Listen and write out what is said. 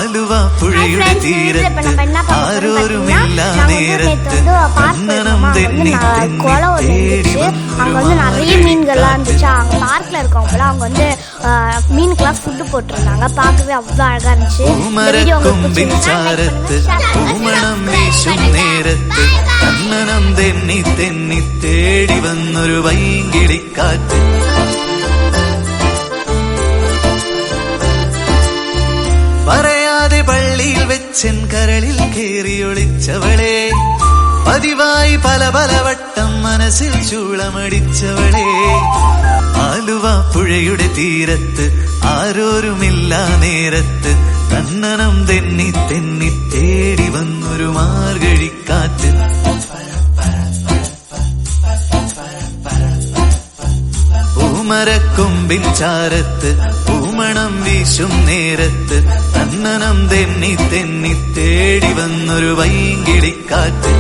ആലുവ പുഴയുടെ തീരത്ത് ആരോരുമില്ല നേരത്ത് കണ്ണനം തെന്നി அங்க வந்து நிறைய மீன்கள்லாம் இருந்துச்சு. அங்க பார்க்ல இருக்கவங்க அவங்க வந்து மீனுக்கெல்லாம் ஃபுட்டு போட்டிருந்தாங்க. பார்க்கவே அவ்வளோ அழகா இருந்துச்சு. പൂമണം വീശും നേരത്ത് കണ്ണനം തെന്നി തെന്നി തേടി വന്നൊരു വൈകിളിക്കാറ്റ് പറയാതെ പള്ളിയിൽ വെച്ചൻ കരളിൽ കേറിയൊളിച്ചവളെ പതിവായി പല പല വട്ടം മനസ്സിൽ ചൂളമടിച്ചവളെ ആലുവ പുഴയുടെ തീരത്ത് ആരോരുമില്ല നേരത്ത് കണ്ണനം തെന്നി തെന്നി തേടി വന്നൊരു മാർഗഴിക്കാറ്റ് പൂമരക്കൊമ്പിൻ ചാരത്ത് പൂമണം വീശും നേരത്ത് കണ്ണനം തെന്നി തെന്നി തേടി വന്നൊരു വൈകിളിക്കാറ്റ്